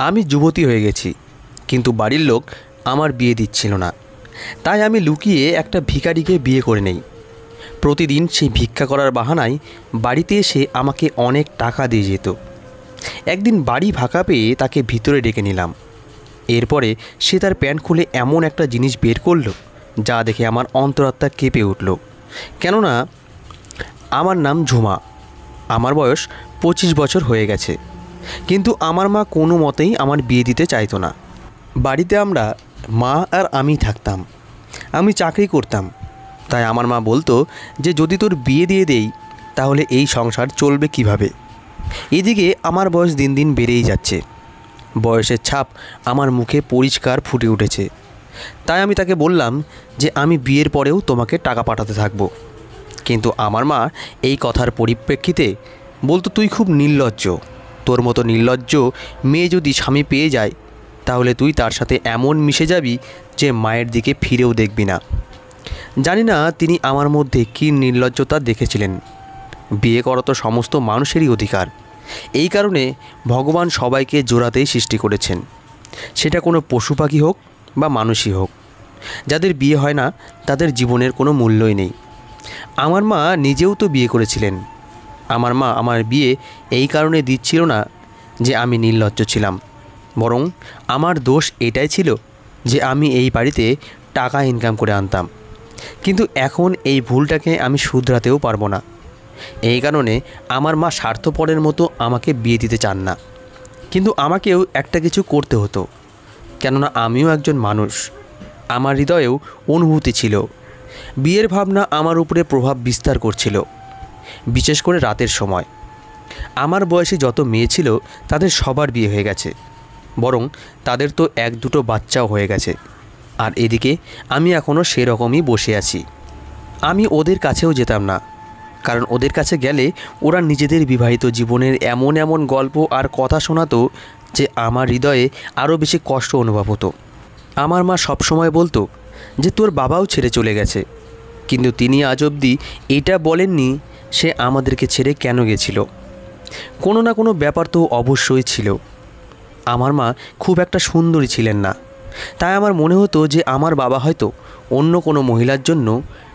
আমি যুবতী হয়ে গেছি, কিন্তু বাড়ির লোক আমার বিয়ে দিচ্ছিল না। তাই আমি লুকিয়ে একটা ভিখারিকে বিয়ে করে নেই। প্রতিদিন সেই ভিক্ষা করার বাহানায় বাড়িতে এসে আমাকে অনেক টাকা দিয়ে যেত। একদিন বাড়ি ফাঁকা পেয়ে তাকে ভিতরে ডেকে নিলাম। এরপরে সে তার প্যান্ট খুলে এমন একটা জিনিস বের করলো যা দেখে আমার অন্তরাত্মা কেঁপে উঠল। কেননা আমার নাম ঝুমা, আমার বয়স 25 বছর হয়ে গেছে। কিন্তু আমার মা কোনো মতেই আমার বিয়ে দিতে চাইতো না। বাড়িতে আমরা মা আর আমি থাকতাম। আমি চাকরি করতাম, তাই আমার মা বলতো যে যদি তোর বিয়ে দিয়ে দেই তাহলে এই সংসার চলবে কিভাবে। এদিকে আমার বয়স দিন দিন বেড়েই যাচ্ছে। বয়সের ছাপ আমার মুখে পরিষ্কার ফুটে উঠেছে। তাই আমি তাকে বললাম যে আমি বিয়ের পরেও তোমাকে টাকা পাঠাতে থাকবো। কিন্তু আমার মা এই কথার পরিপ্রেক্ষিতে বলতো, তুই খুব নির্লজ্জ। তোর মতো নির্লজ্জ মেয়ে যদি স্বামী পেয়ে যায় তাহলে তুই তার সাথে এমন মিশে যাবি যে মায়ের দিকে ফিরেও দেখবি না। জানি না তিনি আমার মধ্যে কী নির্লজ্জতা দেখেছিলেন। বিয়ে করা তো সমস্ত মানুষেরই অধিকার। এই কারণে ভগবান সবাইকে জোড়াতেই সৃষ্টি করেছেন, সেটা কোনো পশু পাখি হোক বা মানুষই হোক। যাদের বিয়ে হয় না তাদের জীবনের কোনো মূল্যই নেই। আমার মা নিজেও তো বিয়ে করেছিলেন। আমার মা আমার বিয়ে এই কারণে দিচ্ছিল না যে আমি নির্লজ্জ ছিলাম, বরং আমার দোষ এটাই ছিল যে আমি এই বাড়িতে টাকা ইনকাম করে আনতাম। কিন্তু এখন এই ভুলটাকে আমি শুধরাতেও পারবো না। এই কারণে আমার মা স্বার্থপরের মতো আমাকে বিয়ে দিতে চান না। কিন্তু আমাকেও একটা কিছু করতে হতো, কেননা আমিও একজন মানুষ। আমার হৃদয়েও অনুভূতি ছিল। বিয়ের ভাবনা আমার উপরে প্রভাব বিস্তার করছিল, বিশেষ করে রাতের সময়। আমার বয়সী যত মেয়ে ছিল তাদের সবার বিয়ে হয়ে গেছে, বরং তাদের তো 1-2 বাচ্চাও হয়ে গেছে। আর এদিকে আমি এখনও সেরকমই বসে আছি। আমি ওদের কাছেও যেতাম না, কারণ ওদের কাছে গেলে ওরা নিজেদের বিবাহিত জীবনের এমন এমন গল্প আর কথা শোনাতো যে আমার হৃদয়ে আরও বেশি কষ্ট অনুভব হতো। আমার মা সবসময় বলতো যে তোর বাবাও ছেড়ে চলে গেছে, কিন্তু তিনি আজ অবধি এটা বলেননি সে আমাদেরকে ছেড়ে কেন গেছিল। কোনো না কোনো ব্যাপার তো অবশ্যই ছিল। আমার মা খুব একটা সুন্দরী ছিলেন না, তাই আমার মনে হতো যে আমার বাবা হয়তো অন্য কোনো মহিলার জন্য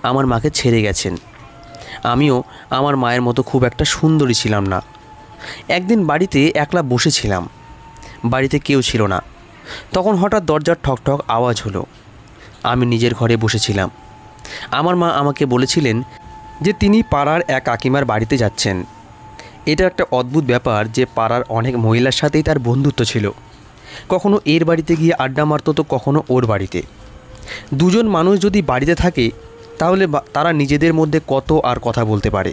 আমার মাকে ছেড়ে গেছেন। আমিও আমার মায়ের মতো খুব একটা সুন্দরী ছিলাম না। একদিন বাড়িতে একলা বসেছিলাম, বাড়িতে কেউ ছিল না। তখন হঠাৎ দরজার ঠকঠক আওয়াজ হলো। আমি নিজের ঘরে বসেছিলাম। আমার মা আমাকে বলেছিলেন যে তিনি পাড়ার এক কাকিমার বাড়িতে যাচ্ছেন। এটা একটা অদ্ভুত ব্যাপার যে পাড়ার অনেক মহিলার সাথেই তার বন্ধুত্ব ছিল। কখনো এর বাড়িতে গিয়ে আড্ডা মারত, তো কখনো ওর বাড়িতে। দুজন মানুষ যদি বাড়িতে থাকে তাহলে তারা নিজেদের মধ্যে কত আর কথা বলতে পারে।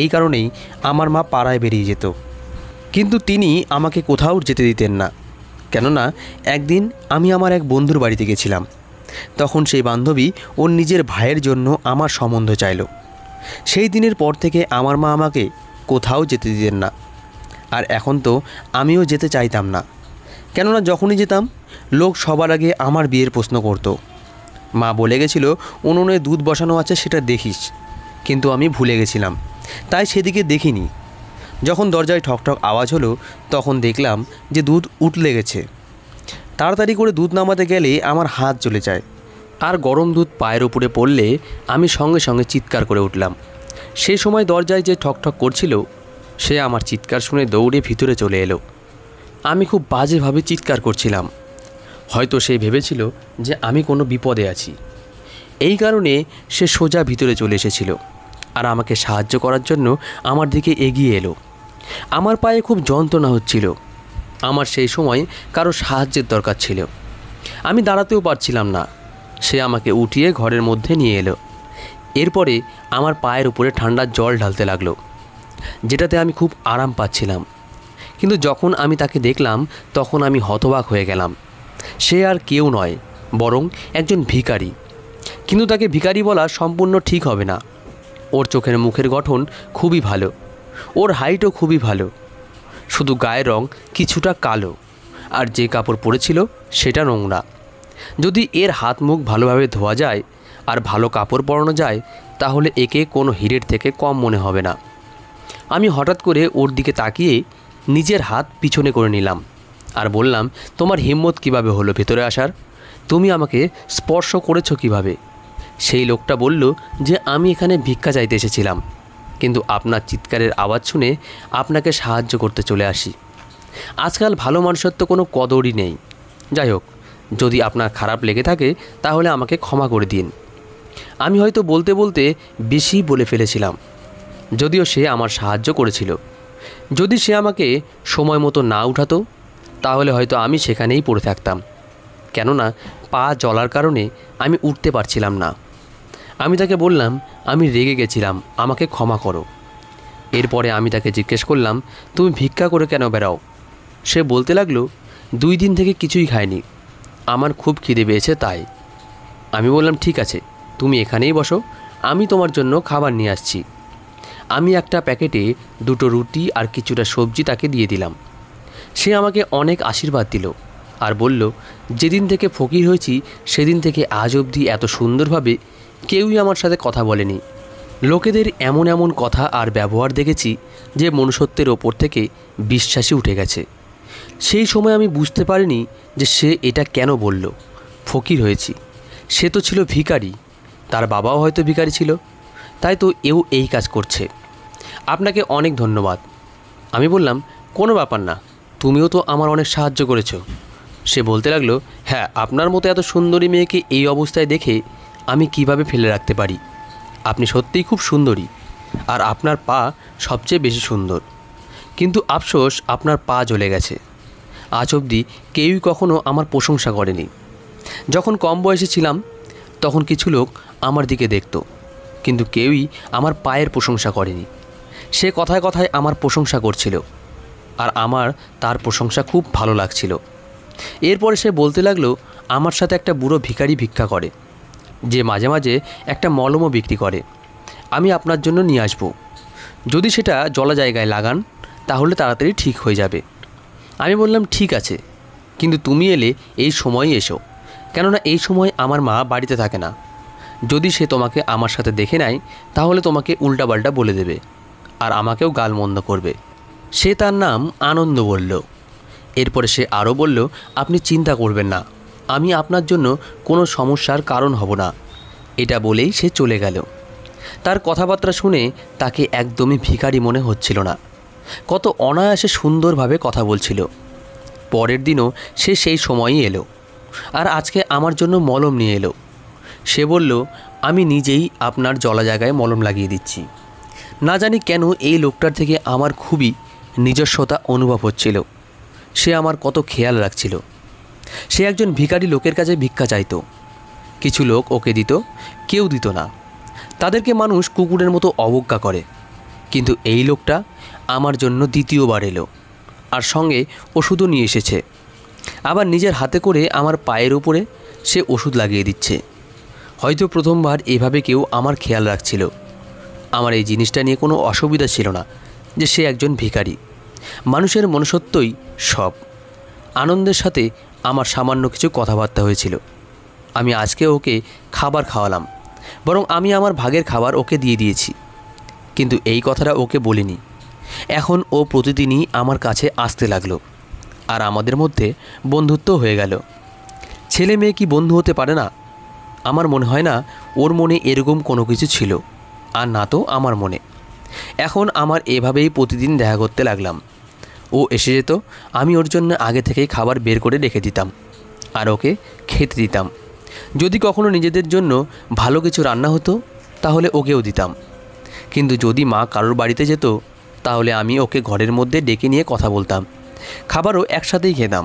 এই কারণেই আমার মা পাড়ায় বেরিয়ে যেত, কিন্তু তিনি আমাকে কোথাও যেতে দিতেন না। কেননা একদিন আমি আমার এক বন্ধুর বাড়িতে গেছিলাম। তখন সেই বান্ধবী ওর নিজের ভাইয়ের জন্য আমার সম্বন্ধ চাইল। সেই দিনের পর থেকে আমার মা আমাকে কোথাও যেতে দিতেন না। আর এখন তো আমিও যেতে চাইতাম না, কেননা যখনই যেতাম লোক সবার আগে আমার বিয়ের প্রশ্ন করত। মা বলে গেছিল উনুনে দুধ বসানো আছে, সেটা দেখিস। কিন্তু আমি ভুলে গেছিলাম, তাই সেদিকে দেখিনি। যখন দরজায় ঠকঠক আওয়াজ হলো তখন দেখলাম যে দুধ উতলে গেছে। তাড়াতাড়ি করে দুধ নামাতে গেলে আমার হাত জ্বলে যায়, আর গরম দুধ পায়ের উপরে পড়লে আমি সঙ্গে সঙ্গে চিৎকার করে উঠলাম। সেই সময় দরজায় যে ঠকঠক করছিল সে আমার চিৎকার শুনে দৌড়ে ভিতরে চলে এলো। আমি খুব বাজেভাবে চিৎকার করছিলাম। হয়তো সে ভেবেছিল যে আমি কোনো বিপদে আছি। এই কারণে সে সোজা ভিতরে চলে এসেছিল আর আমাকে সাহায্য করার জন্য আমার দিকে এগিয়ে এলো। আমার পায়ে খুব যন্ত্রণা হচ্ছিল। আমার সেই সময় কারো সাহায্যের দরকার ছিল। আমি দাঁড়াতেও পারছিলাম না। সে আমাকে উঠিয়ে ঘরের মধ্যে নিয়ে এলো। এরপরে আমার পায়ের উপরে ঠান্ডা জল ঢালতে লাগলো, যেটাতে আমি খুব আরাম পাচ্ছিলাম। কিন্তু যখন আমি তাকে দেখলাম তখন আমি হতবাক হয়ে গেলাম। সে আর কেউ নয়, বরং একজন ভিখারি। কিন্তু তাকে ভিখারি বলা সম্পূর্ণ ঠিক হবে না। ওর চোখের মুখের গঠন খুবই ভালো, ওর হাইটও খুবই ভালো, শুধু গায়ের রং কিছুটা কালো, আর যে কাপড় পরেছিল সেটা নোংরা। যদি এর হাত মুখ ভালোভাবে ধোয়া যায় আর ভালো কাপড় পরানো যায় তাহলে একে কোনো হিরের থেকে কম মনে হবে না। আমি হঠাৎ করে ওর দিকে তাকিয়ে নিজের হাত পিছনে করে নিলাম আর বললাম, তোমার হিম্মত কিভাবে হলো ভেতরে আসার? তুমি আমাকে স্পর্শ করেছো কিভাবে? সেই লোকটা বলল যে আমি এখানে ভিক্ষা চাইতে এসেছিলাম, কিন্তু আপনার চিৎকারের আওয়াজ শুনে আপনাকে সাহায্য করতে চলে আসি। আজকাল ভালো মানুষের তো কোনো কদরই নেই। যাই হোক, যদি আপনার খারাপ লেগে থাকে তাহলে আমাকে ক্ষমা করে দিন। আমি হয়তো বলতে বলতে বেশি বলে ফেলেছিলাম, যদিও সে আমার সাহায্য করেছিল। যদি সে আমাকে সময় মতো না উঠাতো তাহলে হয়তো আমি সেখানেই পড়ে থাকতাম, কেননা পা জ্বলার কারণে আমি উঠতে পারছিলাম না। আমি তাকে বললাম, আমি রেগে গেছিলাম, আমাকে ক্ষমা করো। এরপরে আমি তাকে জিজ্ঞেস করলাম, তুমি ভিক্ষা করে কেন বেড়াও? সে বলতে লাগলো, 2 দিন থেকে কিছুই খায়নি, আমার খুব খিদে পেয়েছে তাই। আমি বললাম, ঠিক আছে, তুমি এখানেই বসো, আমি তোমার জন্য খাবার নিয়ে আসছি। আমি একটা প্যাকেটে 2টো রুটি আর কিছুটা সবজি তাকে দিয়ে দিলাম। সে আমাকে অনেক আশীর্বাদ দিল আর বলল, যেদিন থেকে ফকির হয়েছি সেদিন থেকে আজ অবধি এত সুন্দরভাবে কেউই আমার সাথে কথা বলেনি। লোকেদের এমন এমন কথা আর ব্যবহার দেখেছি যে মনুষ্যত্বের ওপর থেকে বিশ্বাসই উঠে গেছে। সেই সময় আমি বুঝতে পারিনি যে সে এটা কেন বলল। ফকির হয়েছি, সে তো ছিল ভিখারি, তার বাবাও হয়তো ভিখারি ছিল, তাই তো এও এই কাজ করছে। আপনাকে অনেক ধন্যবাদ। আমি বললাম, কোনো ব্যাপার না, তুমিও তো আমার অনেক সাহায্য করেছো। সে বলতে লাগলো, হ্যাঁ, আপনার মতো এত সুন্দরী মেয়েকে এই অবস্থায় দেখে আমি কিভাবে ফেলে রাখতে পারি? আপনি সত্যিই খুব সুন্দরী, আর আপনার পা সবচেয়ে বেশি সুন্দর, কিন্তু আফসোস আপনার পা জ্বলে গেছে। আজ অবধি কেউই কখনো আমার প্রশংসা করেনি। যখন কম বয়সে ছিলাম তখন কিছু লোক আমার দিকে দেখত, কিন্তু কেউই আমার পায়ের প্রশংসা করেনি। সে কথায় কথায় আমার প্রশংসা করছিল, আর আমার তার প্রশংসা খুব ভালো লাগছিল। এরপরে সে বলতে লাগলো, আমার সাথে একটা বুড়ো ভিখারি ভিক্ষা করে, যে মাঝে মাঝে একটা মলমও বিক্রি করে। আমি আপনার জন্য নিয়ে আসবো, যদি সেটা জলা জায়গায় লাগান তাহলে তাড়াতাড়ি ঠিক হয়ে যাবে। আমি বললাম, ঠিক আছে, কিন্তু তুমি এলে এই সময়ই এসো, কেননা এই সময় আমার মা বাড়িতে থাকে না। যদি সে তোমাকে আমার সাথে দেখে নেয় তাহলে তোমাকে উল্টাপাল্টা বলে দেবে আর আমাকেও গালমন্দ করবে। সে তার নাম আনন্দ বলল। এরপরে সে আরও বলল, আপনি চিন্তা করবেন না, আমি আপনার জন্য কোনো সমস্যার কারণ হব না। এটা বলেই সে চলে গেল। তার কথাবার্তা শুনে তাকে একদমই ভিখারি মনে হচ্ছিল না, কত অনায়াসে সুন্দরভাবে কথা বলছিল। পরের দিনও সে সেই সময়ই এলো, আর আজকে আমার জন্য মলম নিয়ে এলো। সে বলল, আমি নিজেই আপনার জলা জায়গায় মলম লাগিয়ে দিচ্ছি। না জানি কেন এই লোকটার থেকে আমার খুবই নিজস্বতা অনুভব হচ্ছিল। সে আমার কত খেয়াল রাখছিল। সে একজন ভিখারি লোকের কাছে ভিক্ষা চাইতো। কিছু লোক ওকে দিত, কেউ দিত না। তাদেরকে মানুষ কুকুরের মতো অবজ্ঞা করে, কিন্তু এই লোকটা আমার জন্য দ্বিতীয়বার এলো, আর সঙ্গে ওষুধও নিয়ে এসেছে। আবার নিজের হাতে করে আমার পায়ের উপরে সে ওষুধ লাগিয়ে দিচ্ছে। হয়তো প্রথমবার এভাবে কেউ আমার খেয়াল রাখছিল। আমার এই জিনিসটা নিয়ে কোনো অসুবিধা ছিল না যে সে একজন ভিখারি। মানুষের মনুষ্যত্বই সব। আনন্দের সাথে আমার সামান্য কিছু কথাবার্তা হয়েছিল। আমি আজকে ওকে খাবার খাওয়ালাম, বরং আমি আমার ভাগের খাবার ওকে দিয়ে দিয়েছি, কিন্তু এই কথাটা ওকে বলিনি। এখন ও প্রতিদিনই আমার কাছে আসতে লাগলো, আর আমাদের মধ্যে বন্ধুত্ব হয়ে গেল। ছেলে মেয়ে কি বন্ধু হতে পারে না? আমার মনে হয় না ওর মনে এরকম কোনো কিছু ছিল, আর না তো আমার মনে। এখন আমার এভাবেই প্রতিদিন দেখা করতে লাগলাম। ও এসে যেত, আমি ওর জন্য আগে থেকেই খাবার বের করে রেখে দিতাম আর ওকে খেতে দিতাম। যদি কখনো নিজেদের জন্য ভালো কিছু রান্না হতো তাহলে ওকেও দিতাম, কিন্তু যদি মা কারোর বাড়িতে যেত তাহলে আমি ওকে ঘরের মধ্যে ডেকে নিয়ে কথা বলতাম, খাবারও একসাথেই খেতাম।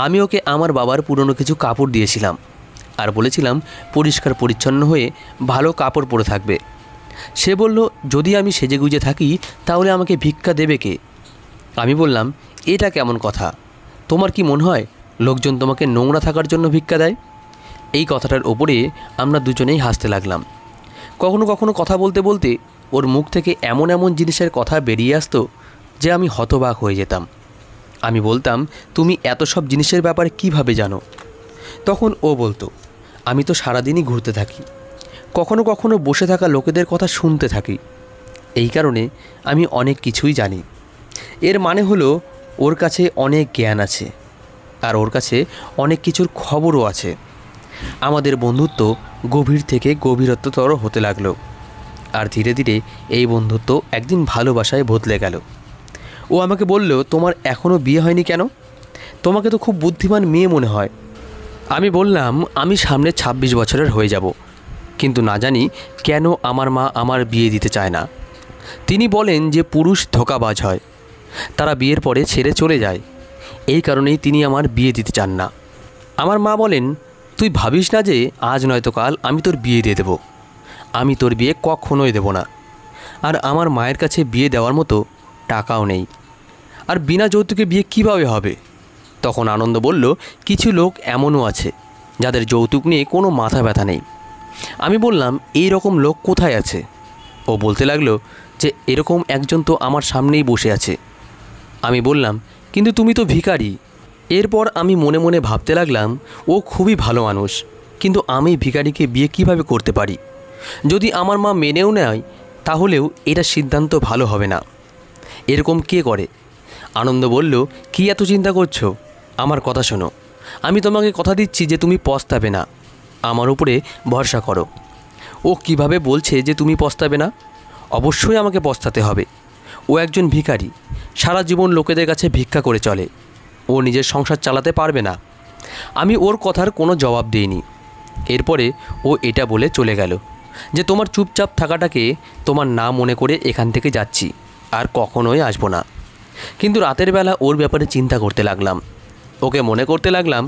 আমি ওকে আমার বাবার পুরনো কিছু কাপড় দিয়েছিলাম আর বলেছিলাম পরিষ্কার পরিচ্ছন্ন হয়ে ভালো কাপড় পরে থাকবে। সে বলল, যদি আমি সেজেগুজে থাকি তাহলে আমাকে ভিক্ষা দেবে কে? আমি বললাম, এটা কেমন কথা? তোমার কি মনে হয় লোকজন তোমাকে নোংরা থাকার জন্য ভিক্ষা দেয়? এই কথাটার ওপরে আমরা দুজনেই হাসতে লাগলাম। কখনো কখনো কথা বলতে বলতে ওর মুখ থেকে এমন এমন জিনিসের কথা বেরিয়ে আসতো যে আমি হতবাক হয়ে যেতাম। আমি বলতাম, তুমি এত সব জিনিসের ব্যাপারে কিভাবে জানো? তখন ও বলতো, আমি তো সারাদিনই ঘুরতে থাকি, কখনো কখনো বসে থাকা লোকেদের কথা শুনতে থাকি, এই কারণে আমি অনেক কিছুই জানি। এর মানে হলো ওর কাছে অনেক জ্ঞান আছে আর ওর কাছে অনেক কিছুর খবরও আছে। আমাদের বন্ধুত্ব গভীর থেকে গভীরতর হতে লাগলো আর ধীরে ধীরে এই বন্ধুত্ব একদিন ভালোবাসায় বদলে গেল। ও আমাকে বলল, তোমার এখনও বিয়ে হয়নি কেন? তোমাকে তো খুব বুদ্ধিমান মেয়ে মনে হয়। আমি বললাম, আমি সামনে 26 বছরের হয়ে যাব, কিন্তু না জানি কেন আমার মা আমার বিয়ে দিতে চায় না। তিনি বলেন যে পুরুষ ধোঁকাবাজ হয়, তারা বিয়ের পরে ছেড়ে চলে যায়, এই কারণেই তিনি আমার বিয়ে দিতে চান না। আমার মা বলেন, তুই ভাবিস না যে আজ নয়তো কাল আমি তোর বিয়ে দিয়ে দেব। আমি তোর বিয়ে কখনোই দেব না। আর আমার মায়ের কাছে বিয়ে দেওয়ার মতো টাকাও নেই, আর বিনা যৌতুকে বিয়ে কীভাবে হবে? তখন আনন্দ বলল, কিছু লোক এমনও আছে যাদের যৌতুক নিয়ে কোনো মাথা ব্যথা নেই। আমি বললাম, এই রকম লোক কোথায় আছে? ও বলতে লাগলো যে এরকম একজন তো আমার সামনেই বসে আছে। আমি বললাম, কিন্তু তুমি তো ভিখারি। এরপর আমি মনে মনে ভাবতে লাগলাম, ও খুবই ভালো মানুষ, কিন্তু আমি ভিখারিকে বিয়ে কিভাবে করতে পারি? যদি আমার মা মেনেও নেয় তাহলেও এটা সিদ্ধান্ত ভালো হবে না। এরকম কে করে? আনন্দ বলল, কী এত চিন্তা করছো? আমার কথা শোনো, আমি তোমাকে কথা দিচ্ছি যে তুমি পস্তাবে না। আমার উপরে ভরসা করো। ও কিভাবে বলছে যে তুমি পস্তাবে না? অবশ্যই আমাকে পস্তাতে হবে। ও একজন ভিখারি, সারা জীবন লোকেদের কাছে ভিক্ষা করে চলে। ও নিজের সংসার চালাতে পারবে না। আমি ওর কথার কোনো জবাব দিইনি। এরপরে ও এটা বলে চলে গেল যে তোমার চুপচাপ থাকাটাকে তোমার না মনে করে এখান থেকে যাচ্ছি, আর কখনোই আসবো না। কিন্তু রাতের বেলা ওর ব্যাপারে চিন্তা করতে লাগলাম, ওকে মনে করতে লাগলাম।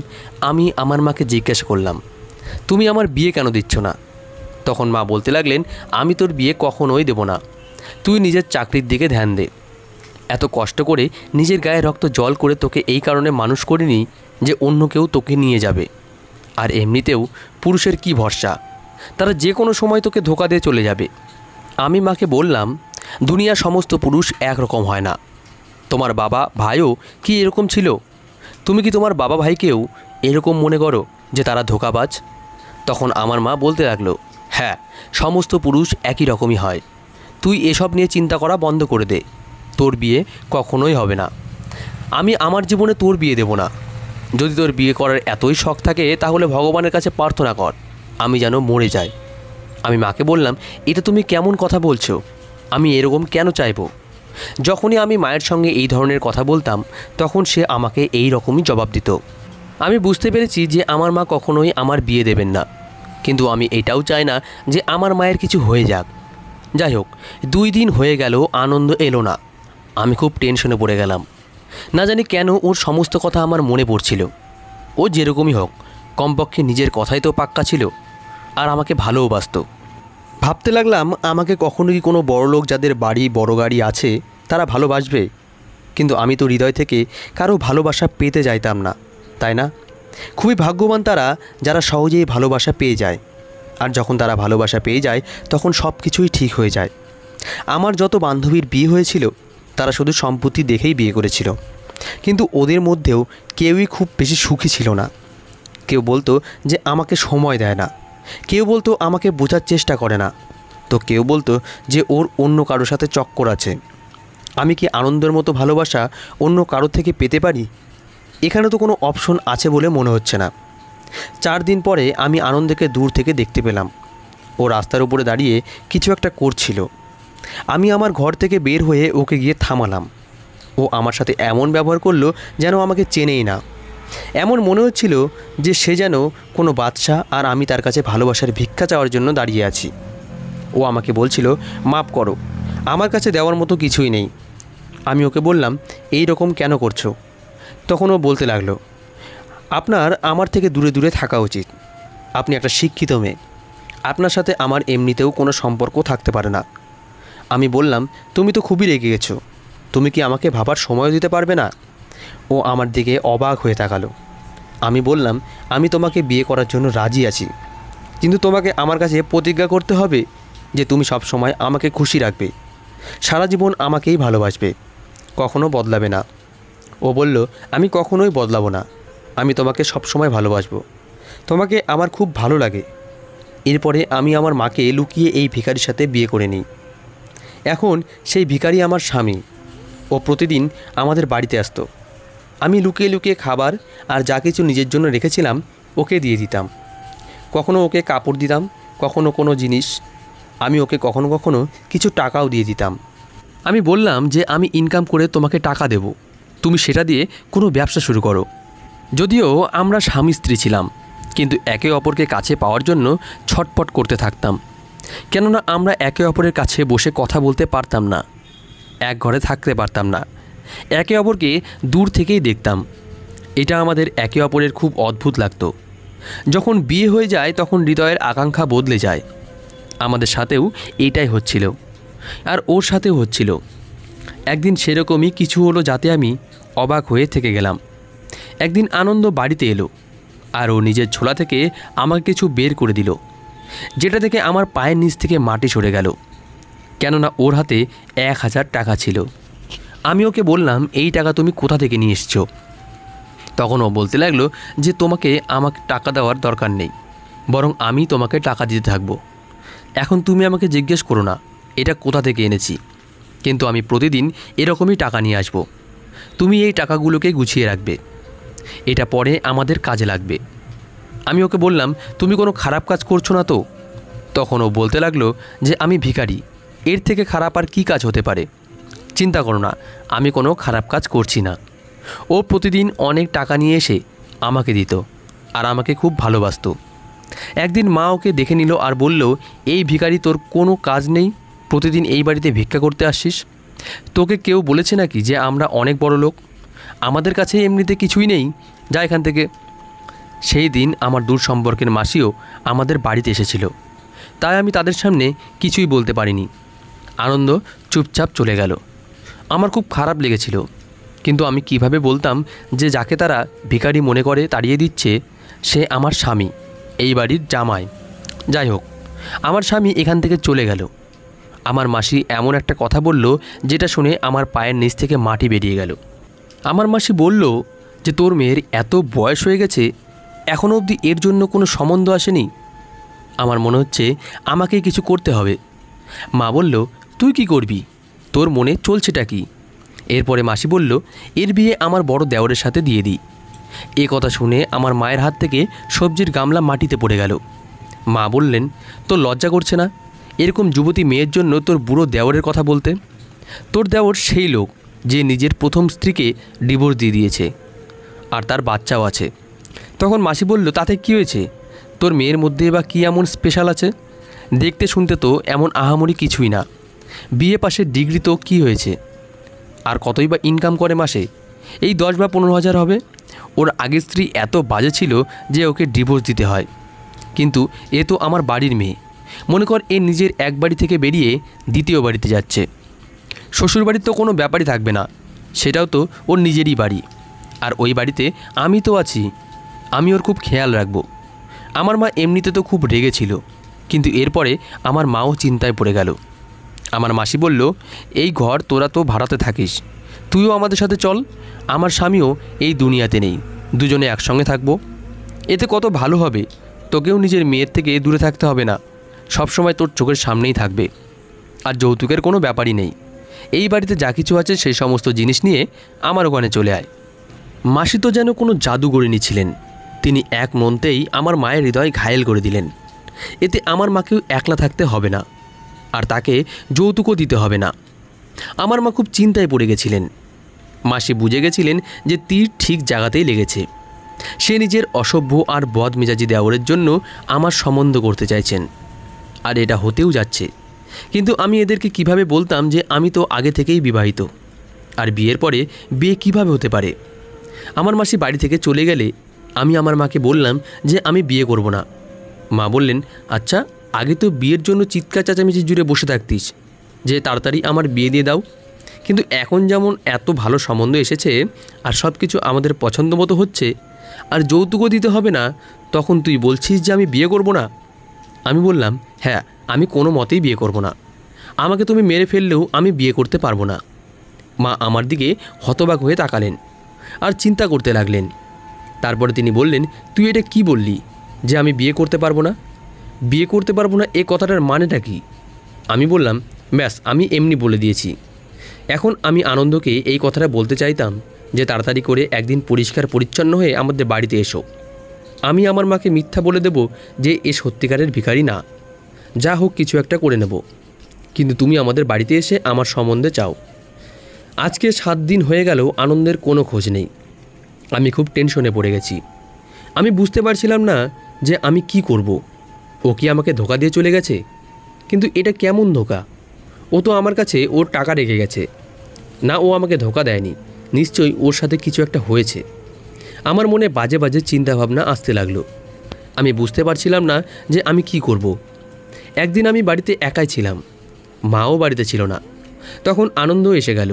আমি আমার মাকে জিজ্ঞেস করলাম, তুমি আমার বিয়ে কেন দিচ্ছ না? তখন মা বলতে লাগলেন, আমি তোর বিয়ে কখনোই দেব না। তুই নিজের চাকরির দিকে ধ্যান দে। এত কষ্ট করে নিজের গায়ে রক্ত জল করে তোকে এই কারণে মানুষ করিনি যে অন্য কেউ তোকে নিয়ে যাবে। আর এমনিতেও পুরুষের কি ভরসা, তারা যে কোনো সময় তোকে ধোকা দিয়ে চলে যাবে। আমি মাকে বললাম, দুনিয়ার সমস্ত পুরুষ একরকম হয় না। তোমার বাবা ভাইও কি এরকম ছিল? তুমি কি তোমার বাবা ভাইকেও এরকম মনে করো যে তারা ধোকাবাজ? তখন আমার মা বলতে লাগলো, হ্যাঁ, সমস্ত পুরুষ একই রকমই হয়। তুই এসব নিয়ে চিন্তা করা বন্ধ করে দে। তোর বিয়ে কখনোই হবে না। আমি আমার জীবনে তোর বিয়ে দেব না। যদি তোর বিয়ে করার এতই শখ থাকে তাহলে ভগবানের কাছে প্রার্থনা কর আমি যেন মরে যাই। আমি মাকে বললাম, এটা তুমি কেমন কথা বলছো? আমি এরকম কেন চাইবো? যখনই আমি মায়ের সঙ্গে এই ধরনের কথা বলতাম তখন সে আমাকে এই রকমই জবাব দিত। আমি বুঝতে পেরেছি যে আমার মা কখনোই আমার বিয়ে দেবেন না, কিন্তু আমি এটাও চাই না যে আমার মায়ের কিছু হয়ে যাক। যাই হোক, 2 দিন হয়ে গেল আনন্দ এলো না। আমি খুব টেনশনে পড়ে গেলাম। না জানি কেন ওর সমস্ত কথা আমার মনে পড়ছিল। ও যেরকমই হোক, কমপক্ষে নিজের কথাই তো পাক্কা ছিল, আর আমাকে ভালোবাসতো। ভাবতে লাগলাম, আমাকে কখনো কি কোনো বড় লোক যাদের বাড়ি বড় গাড়ি আছে তারা ভালোবাসবে? কিন্তু আমি তো হৃদয় থেকে কারো ভালোবাসা পেতে চাইতাম না, তাই না? খুবই ভাগ্যবান তারা যারা সহজেই ভালোবাসা পেয়ে যায়। আর যখন তারা ভালোবাসা পেয়ে যায় তখন সব কিছুই ঠিক হয়ে যায়। আমার যত বান্ধবীর বিয়ে হয়েছিল তারা শুধু সম্পত্তি দেখেই বিয়ে করেছিল, কিন্তু ওদের মধ্যেও কেউই খুব বেশি সুখী ছিল না। কেউ বলতো যে আমাকে সময় দেয় না, কেউ বলতো আমাকে বোঝার চেষ্টা করে না, তো কেউ বলতো যে ওর অন্য কারোর সাথে চক্কর আছে। আমি কি আনন্দের মতো ভালোবাসা অন্য কারোর থেকে পেতে পারি? এখানে তো কোনো অপশন আছে বলে মনে হচ্ছে না। 4 দিন পরে আমি আনন্দকে দূর থেকে দেখতে পেলাম। ও রাস্তার উপরে দাঁড়িয়ে কিছু একটা করছিল। আমি আমার ঘর থেকে বের হয়ে ওকে গিয়ে থামালাম। ও আমার সাথে এমন ব্যবহার করলো যেন আমাকে চেনেই না। এমন মনে হচ্ছিল যে সে যেন কোনো বাদশা আর আমি তার কাছে ভালোবাসার ভিক্ষা চাওয়ার জন্য দাঁড়িয়ে আছি। ও আমাকে বলছিল, মাপ করো, আমার কাছে দেওয়ার মতো কিছুই নেই। আমি ওকে বললাম, এই রকম কেন করছো? তখন ও বলতে লাগলো, আপনার আমার থেকে দূরে দূরে থাকা উচিত। আপনি একটা শিক্ষিত মেয়ে, আপনার সাথে আমার এমনিতেও কোনো সম্পর্ক থাকতে পারে না। আমি বললাম, তুমি তো খুবই রেগে গেছো, তুমি কি আমাকে ভাবার সময় দিতে পারবে না? ও আমার দিকে অবাক হয়ে তাকালো। আমি বললাম, আমি তোমাকে বিয়ে করার জন্য রাজি আছি, কিন্তু তোমাকে আমার কাছে প্রতিজ্ঞা করতে হবে যে তুমি সব সময় আমাকে খুশি রাখবে, সারা জীবন আমাকেই ভালোবাসবে, কখনো বদলাবে না। ও বলল, আমি কখনোই বদলাবো না, আমি তোমাকে সব সময় ভালোবাসবো, তোমাকে আমার খুব ভালো লাগে। এরপরে আমি আমার মাকে লুকিয়ে এই ভিখারির সাথে বিয়ে করে নিই। এখন সেই ভিখারি আমার স্বামী। ও প্রতিদিন আমাদের বাড়িতে আসতো। আমি লুকিয়ে লুকিয়ে খাবার আর যা কিছু নিজের জন্য রেখেছিলাম ওকে দিয়ে দিতাম। কখনো ওকে কাপড় দিতাম, কখনো কোনো জিনিস। আমি ওকে কখনো কখনো কিছু টাকাও দিয়ে দিতাম। আমি বললাম যে আমি ইনকাম করে তোমাকে টাকা দেব, তুমি সেটা দিয়ে কোনো ব্যবসা শুরু করো। যদিও আমরা স্বামী স্ত্রী ছিলাম, কিন্তু একে অপরকে কাছে পাওয়ার জন্য ছটপট করতে থাকতাম। কেননা আমরা একে অপরের কাছে বসে কথা বলতে পারতাম না, এক ঘরে থাকতে পারতাম না, একে অপরকে দূর থেকেই দেখতাম। এটা আমাদের একে অপরের খুব অদ্ভুত লাগতো। যখন বিয়ে হয়ে যায় তখন হৃদয়ের আকাঙ্ক্ষা বদলে যায়। আমাদের সাথেও এইটাই হচ্ছিল, আর ওর সাথেও হচ্ছিল। একদিন সেরকমই কিছু হলো যাতে আমি অবাক হয়ে থেকে গেলাম। একদিন আনন্দ বাড়িতে এলো, আর ও নিজের ঝোলা থেকে আমাকে কিছু বের করে দিল, যেটা থেকে আমার পায়ের নিচ থেকে মাটি সরে গেল। কেননা ওর হাতে 1000 টাকা ছিল। আমি ওকে বললাম, এই টাকা তুমি কোথা থেকে নিয়ে এসছো? তখন ও বলতে লাগলো যে আমাকে টাকা দেওয়ার দরকার নেই, বরং আমি তোমাকে টাকা দিতে থাকবো। এখন তুমি আমাকে জিজ্ঞেস করো না এটা কোথা থেকে এনেছি, কিন্তু আমি প্রতিদিন এরকমই টাকা নিয়ে আসবো। তুমি এই টাকাগুলোকে গুছিয়ে রাখবে, এটা পরে আমাদের কাজে লাগবে। আমি ওকে বললাম, তুমি কোনো খারাপ কাজ করছো না তো? তখন ও বলতে লাগলো যে আমি ভিখারি, এর থেকে খারাপ আর কী কাজ হতে পারে? চিন্তা করো না, আমি কোনো খারাপ কাজ করছি না। ও প্রতিদিন অনেক টাকা নিয়ে এসে আমাকে দিত, আর আমাকে খুব ভালোবাসতো। একদিন মা ওকে দেখে নিল আর বলল, এই ভিখারি, তোর কোনো কাজ নেই, প্রতিদিন এই বাড়িতে ভিক্ষা করতে আসছিস? তোকে কেউ বলেছে নাকি যে আমরা অনেক বড় লোক? আমাদের কাছে এমনিতে কিছুই নেই, যা এখান থেকে। সেই দিন আমার দূর সম্পর্কের মাসিও আমাদের বাড়িতে এসেছিল, তাই আমি তাদের সামনে কিছুই বলতে পারিনি। আনন্দ চুপচাপ চলে গেল। আমার খুব খারাপ লেগেছিল, কিন্তু আমি কিভাবে বলতাম যে যাকে তারা ভিখারি মনে করে তাড়িয়ে দিচ্ছে সে আমার স্বামী, এই বাড়ির জামাই। যাই হোক, আমার স্বামী এখান থেকে চলে গেল। আমার মাসি এমন একটা কথা বলল যেটা শুনে আমার পায়ের নিচ থেকে মাটি বেরিয়ে গেল। আমার মাসি বলল যে তোর মেয়ের এত বয়স হয়ে গেছে, এখনও অবধি এর জন্য কোনো সম্বন্ধ আসেনি। আমার মনে হচ্ছে আমাকেই কিছু করতে হবে। মা বলল, তুই কি করবি? তোর মনে চলছেটা কি? এরপরে মাসি বলল, এর বিয়ে আমার বড় দেওরের সাথে দিয়ে দিই। এ কথা শুনে আমার মায়ের হাত থেকে সবজির গামলা মাটিতে পড়ে গেল। মা বললেন, তোর লজ্জা করছে না এরকম যুবতী মেয়ের জন্য তোর বুড়ো দেওরের কথা বলতে? তোর দেওর সেই লোক যে নিজের প্রথম স্ত্রীকে ডিভোর্স দিয়ে দিয়েছে, আর তার বাচ্চাও আছে। তখন মাসি বলল, তাতে কী হয়েছে? তোর মেয়ের মধ্যে বা কী এমন স্পেশাল আছে? দেখতে শুনতে তো এমন আহামরি কিছুই না। বিএ পাশের ডিগ্রি তো কী হয়েছে? আর কতই বা ইনকাম করে মাসে? এই 10 বা 15,000 হবে। ওর আগের স্ত্রী এত বাজে ছিল যে ওকে ডিভোর্স দিতে হয়। কিন্তু এ তো আমার বাড়ির মেয়ে। মনে কর এ নিজের এক বাড়ি থেকে বেরিয়ে দ্বিতীয় বাড়িতে যাচ্ছে। শ্বশুরবাড়ির তো কোনো ব্যাপারই থাকবে না, সেটাও তো ওর নিজেরই বাড়ি। আর ওই বাড়িতে আমি তো আছি, আমি ওর খুব খেয়াল রাখবো। আমার মা এমনিতে তো খুব রেগেছিল, কিন্তু এরপরে আমার মাও চিন্তায় পড়ে গেল। আমার মাসি বলল, এই ঘর তোরা তো ভাড়াতে থাকিস, তুইও আমাদের সাথে চল। আমার স্বামীও এই দুনিয়াতে নেই, দুজনে একসঙ্গে থাকবো। এতে কত ভালো হবে। তোকেও নিজের মেয়ের থেকে দূরে থাকতে হবে না, সবসময় তোর চোখের সামনেই থাকবে। আর যৌতুকের কোনো ব্যাপারই নেই। এই বাড়িতে যা কিছু আছে সেই সমস্ত জিনিস নিয়ে আমার ওখানে চলে আয়। মাসি তো যেন কোনো জাদুগরিনী ছিলেন। তিনি এক মন্ত্রেই আমার মায়ের হৃদয় ঘায়েল করে দিলেন। এতে আমার মাকেও একলা থাকতে হবে না, আর তাকে যৌতুকও দিতে হবে না। আমার মা খুব চিন্তায় পড়ে গেছিলেন। মাসি বুঝে গেছিলেন যে তীর ঠিক জায়গাতেই লেগেছে। সে নিজের অসভ্য আর বদমেজাজি দেওরের জন্য আমার সম্বন্ধ করতে চাইছেন, আর এটা হতেও যাচ্ছে। কিন্তু আমি এদেরকে কিভাবে বলতাম যে আমি তো আগে থেকেই বিবাহিত, আর বিয়ের পরে বিয়ে কিভাবে হতে পারে? আমার মাসি বাড়ি থেকে চলে গেলে আমি আমার মাকে বললাম যে আমি বিয়ে করব না। মা বললেন, আচ্ছা, আগে তো বিয়ের জন্য চিৎকার চেঁচামেচি জুড়ে বসে থাকতিস যে তাড়াতাড়ি আমার বিয়ে দিয়ে দাও, কিন্তু এখন যেমন এত ভালো সম্বন্ধ এসেছে আর সব কিছু আমাদের পছন্দ মতো হচ্ছে, আর যৌতুকও দিতে হবে না, তখন তুই বলছিস যে আমি বিয়ে করব না? আমি বললাম, হ্যাঁ, আমি কোনো মতেই বিয়ে করব না। আমাকে তুমি মেরে ফেললেও আমি বিয়ে করতে পারবো না। মা আমার দিকে হতবাক হয়ে তাকালেন আর চিন্তা করতে লাগলেন। তারপরে তিনি বললেন, তুই এটা কি বললি যে আমি বিয়ে করতে পারবো না? বিয়ে করতে পারবো না এ কথাটার মানেটা কি? আমি বললাম, ব্যাস, আমি এমনি বলে দিয়েছি। এখন আমি আনন্দকে এই কথাটা বলতে চাইতাম যে তাড়াতাড়ি করে একদিন পরিষ্কার পরিচ্ছন্ন হয়ে আমাদের বাড়িতে এসো। আমি আমার মাকে মিথ্যা বলে দেব যে এ সত্যিকারের ভিখারি না, যা হোক কিছু একটা করে নেব, কিন্তু তুমি আমাদের বাড়িতে এসে আমার সম্বন্ধে চাও। আজকে 7 দিন হয়ে গেল আনন্দের কোনো খোঁজ নেই। আমি খুব টেনশনে পড়ে গেছি। আমি বুঝতে পারছিলাম না যে আমি কি করব। ও কি আমাকে ধোকা দিয়ে চলে গেছে? কিন্তু এটা কেমন ধোকা? ও তো আমার কাছে ওর টাকা রেখে গেছে। না, ও আমাকে ধোকা দেয়নি, নিশ্চয়ই ওর সাথে কিছু একটা হয়েছে। আমার মনে বাজে বাজে চিন্তাভাবনা আসতে লাগলো। আমি বুঝতে পারছিলাম না যে আমি কি করব। একদিন আমি বাড়িতে একাই ছিলাম, মাও বাড়িতে ছিল না। তখন আনন্দ এসে গেল।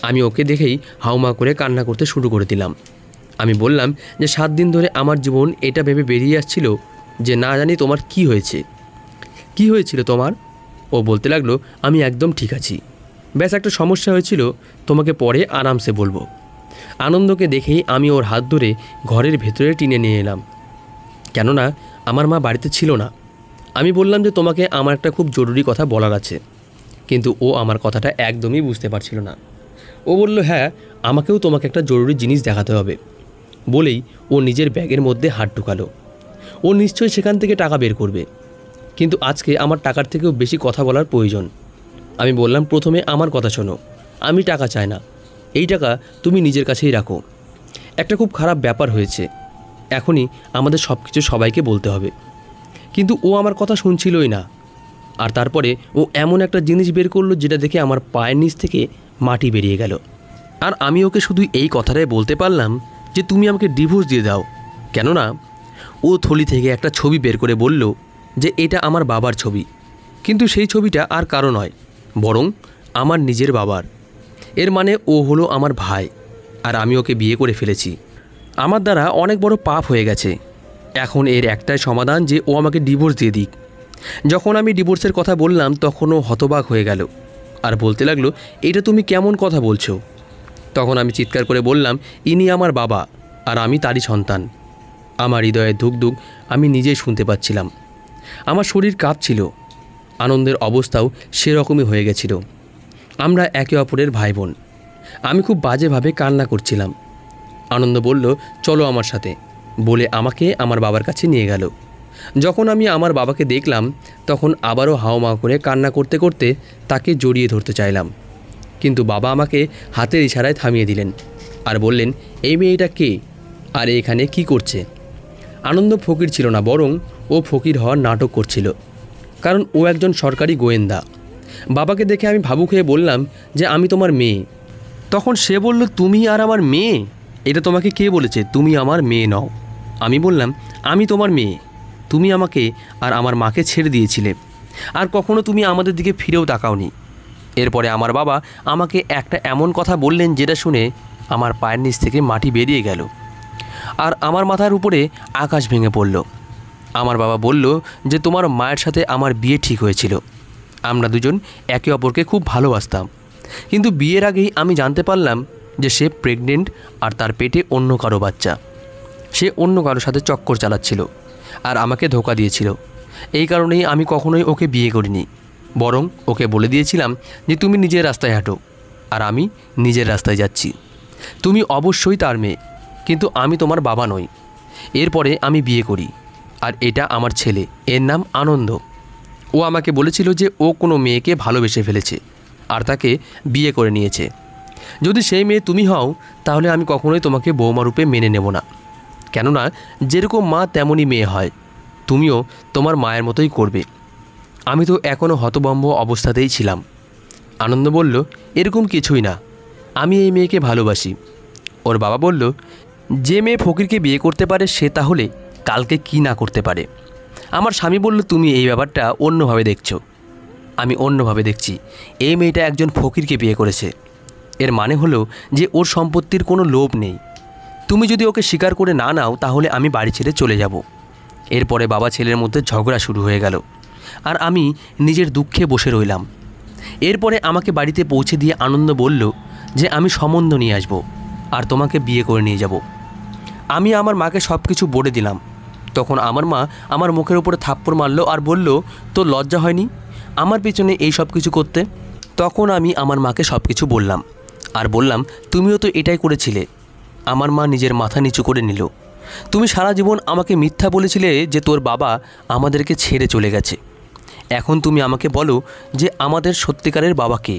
আমি ওকে দেখেই হাউমা করে কান্না করতে শুরু করে দিলাম। আমি বললাম যে 7 দিন ধরে আমার জীবন এটা ভেবে বেরিয়ে আসছিল যে না জানি তোমার কি হয়েছে। কি হয়েছিল তোমার? ও বলতে লাগলো, আমি একদম ঠিক আছি, ব্যাস একটা সমস্যা হয়েছিল, তোমাকে পরে আরামসে বলবো। আনন্দকে দেখেই আমি ওর হাত ধরে ঘরের ভেতরে টেনে নিয়ে এলাম, কেননা আমার মা বাড়িতে ছিল না। আমি বললাম যে তোমাকে আমার একটা খুব জরুরি কথা বলার আছে, কিন্তু ও আমার কথাটা একদমই বুঝতে পারছিল না। ও বলল, হ্যাঁ, আমাকেও তোমাকে একটা জরুরি জিনিস দেখাতে হবে। বলেই ও নিজের ব্যাগের মধ্যে হাত ঢুকালো। ও নিশ্চয়ই সেখান থেকে টাকা বের করবে, কিন্তু আজকে আমার টাকার থেকেও বেশি কথা বলার প্রয়োজন। আমি বললাম, প্রথমে আমার কথা শোনো, আমি টাকা চাই না, এই টাকা তুমি নিজের কাছেই রাখো। একটা খুব খারাপ ব্যাপার হয়েছে, এখনই আমাদের সব কিছু সবাইকে বলতে হবে। কিন্তু ও আমার কথা শুনছিলই না। আর তারপরে ও এমন একটা জিনিস বের করলো যেটা দেখে আমার পায়ের নিচ থেকে মাটি বেরিয়ে গেল। আর আমি ওকে শুধু এই কথাটাই বলতে পারলাম যে তুমি আমাকে ডিভোর্স দিয়ে দাও। কেননা ও থলি থেকে একটা ছবি বের করে বলল যে এটা আমার বাবার ছবি, কিন্তু সেই ছবিটা আর কারো নয়, বরং আমার নিজের বাবার। এর মানে ও হলো আমার ভাই, আর আমি ওকে বিয়ে করে ফেলেছি। আমার দ্বারা অনেক বড় পাপ হয়ে গেছে। এখন এর একটাই সমাধান যে ও আমাকে ডিভোর্স দিয়ে দিক। যখন আমি ডিভোর্সের কথা বললাম তখন ও হতবাক হয়ে গেল আর বলতে লাগলো, এটা তুমি কেমন কথা বলছো? তখন আমি চিৎকার করে বললাম, ইনি আমার বাবা আর আমি তারই সন্তান। আমার হৃদয়ে ধুকধুক আমি নিজেই শুনতে পাচ্ছিলাম। আমার শরীর কাঁপছিল। আনন্দের অবস্থাও সেরকমই হয়ে গেছিল। আমরা একে অপরের ভাই বোন। আমি খুব বাজেভাবে কান্না করছিলাম। আনন্দ বলল, চলো আমার সাথে, বলে আমাকে আমার বাবার কাছে নিয়ে গেল। যখন আমি আমার বাবাকে দেখলাম তখন আবারও হাওমাও করে কান্না করতে করতে তাকে জড়িয়ে ধরতে চাইলাম, কিন্তু বাবা আমাকে হাতের ইশারায় থামিয়ে দিলেন আর বললেন, এই মেয়েটা কে আর এখানে কি করছে? আনন্দ ফকির ছিল না, বরং ও ফকির হওয়ার নাটক করছিল, কারণ ও একজন সরকারি গোয়েন্দা। বাবাকে দেখে আমি ভাবুক হয়ে বললাম যে আমি তোমার মেয়ে। তখন সে বলল, তুমি আর আমার মেয়ে? এটা তোমাকে কে বলেছে তুমি আমার মেয়ে নও? আমি বললাম, আমি তোমার মেয়ে। তুমি আমাকে আর আমার মাকে ছেড়ে দিয়েছিলে, আর কখনো তুমি আমাদের দিকে ফিরেও তাকাওনি। এরপরে আমার বাবা আমাকে একটা এমন কথা বললেন যেটা শুনে আমার পায়ের নিচ থেকে মাটি বেরিয়ে গেল আর আমার মাথার উপরে আকাশ ভেঙে পড়ল। আমার বাবা বলল যে তোমার মায়ের সাথে আমার বিয়ে ঠিক হয়েছিল। আমরা দুজন একে অপরকে খুব ভালোবাসতাম, কিন্তু বিয়ের আগেই আমি জানতে পারলাম যে সে প্রেগনেন্ট আর তার পেটে অন্য কারো বাচ্চা। সে অন্য কারোর সাথে চক্কর চালাচ্ছিল আর আমাকে ধোকা দিয়েছিল। এই কারণেই আমি কখনোই ওকে বিয়ে করিনি, বরং ওকে বলে দিয়েছিলাম যে তুমি নিজের রাস্তায় হাঁটো আর আমি নিজের রাস্তায় যাচ্ছি। তুমি অবশ্যই তার মেয়ে, কিন্তু আমি তোমার বাবা নই। এরপরে আমি বিয়ে করি, আর এটা আমার ছেলে, এর নাম আনন্দ। ও আমাকে বলেছিল যে ও কোনো মেয়েকে ভালোবেসে ফেলেছে আর তাকে বিয়ে করে নিয়েছে। যদি সেই মেয়ে তুমি হও তাহলে আমি কখনোই তোমাকে বৌমা রূপে মেনে নেব না, কেননা যেরকম মা তেমনই মেয়ে হয়, তুমিও তোমার মায়ের মতোই করবে। আমি তো এখনও হতভম্ব অবস্থাতেই ছিলাম। আনন্দ বলল, এরকম কিছুই না, আমি এই মেয়েকে ভালোবাসি। ওর বাবা বলল, যে মেয়ে ফকিরকে বিয়ে করতে পারে সে তাহলে কালকে কি না করতে পারে। আমার স্বামী বলল, তুমি এই ব্যাপারটা অন্যভাবে দেখছো। আমি অন্যভাবে দেখছি। এই মেয়েটা একজন ফকিরকে বিয়ে করেছে, এর মানে হলো যে ওর সম্পত্তির কোনো লোভ নেই। তুমি যদি ওকে স্বীকার করে না নাও তাহলে আমি বাড়ি ছেড়ে চলে যাব। এরপরে বাবা ছেলের মধ্যে ঝগড়া শুরু হয়ে গেল আর আমি নিজের দুঃখে বসে রইলাম। এরপরে আমাকে বাড়িতে পৌঁছে দিয়ে আনন্দ বলল যে আমি সম্বন্ধ নিয়ে আসব আর তোমাকে বিয়ে করে নিয়ে যাব। আমি আমার মাকে সব কিছু বলে দিলাম। তখন আমার মা আমার মুখের উপরে থাপ্পড় মারল আর বলল, তোর লজ্জা হয়নি আমার পেছনে এই সব কিছু করতে? তখন আমি আমার মাকে সব কিছু বললাম আর বললাম, তুমিও তো এটাই করেছিলে। আমার মা নিজের মাথা নিচু করে নিল। তুমি সারা জীবন আমাকে মিথ্যা বলেছিলে যে তোর বাবা আমাদেরকে ছেড়ে চলে গেছে। এখন তুমি আমাকে বলো যে আমাদের সত্যিকারের বাবা কে?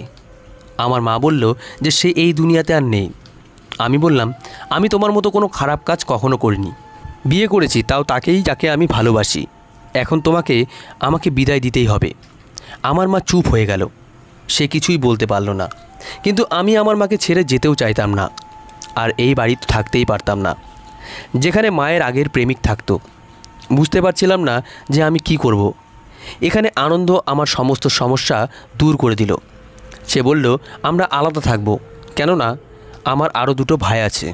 আমার মা বলল যে সে এই দুনিয়াতে আর নেই। আমি বললাম, আমি তোমার মতো কোনো খারাপ কাজ কখনো করিনি। বিয়ে করেছি, তাও তাকেই যাকে আমি ভালোবাসি। এখন তোমাকে আমাকে বিদায় দিতেই হবে। আমার মা চুপ হয়ে গেল। সে কিছুই বলতে পারল না। কিন্তু আমি আমার মাকে ছেড়ে যেতেও চাইতাম না, আর এই বাড়িতে থাকতেই পারতাম না, যেখানে মায়ের আগের প্রেমিক থাকতো। বুঝতে পারছিলাম না যে আমি কি করব। এখানে আনন্দ আমার সমস্ত সমস্যা দূর করে দিল। সে বলল, আমরা আলাদা থাকবো, কেননা আমার আরও দুটো ভাই আছে।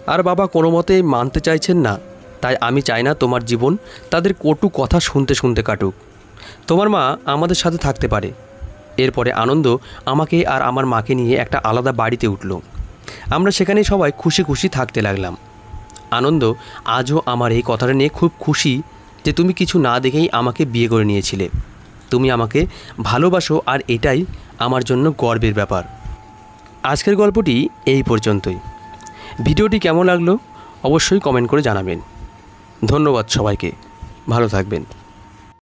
আর বাবা কোনো মতেই মানতে চাইছেন না। তাই আমি চাই না তোমার জীবন তাদের কটু কথা শুনতে শুনতে কাটুক। তোমার মা আমাদের সাথে থাকতে পারে। এরপরে আনন্দ আমাকে আর আমার মাকে নিয়ে একটা আলাদা বাড়িতে উঠল। আমরা সেখানেই সবাই খুশি খুশি থাকতে লাগলাম। আনন্দ আজও আমার এই কথাটা নিয়ে খুব খুশি যে তুমি কিছু না দেখেই আমাকে বিয়ে করে নিয়েছিলে। তুমি আমাকে ভালোবাসো, আর এটাই আমার জন্য গর্বের ব্যাপার। আজকের গল্পটি এই পর্যন্তই। ভিডিওটি কেমন লাগলো অবশ্যই কমেন্ট করে জানাবেন। ধন্যবাদ সবাইকে। ভালো থাকবেন।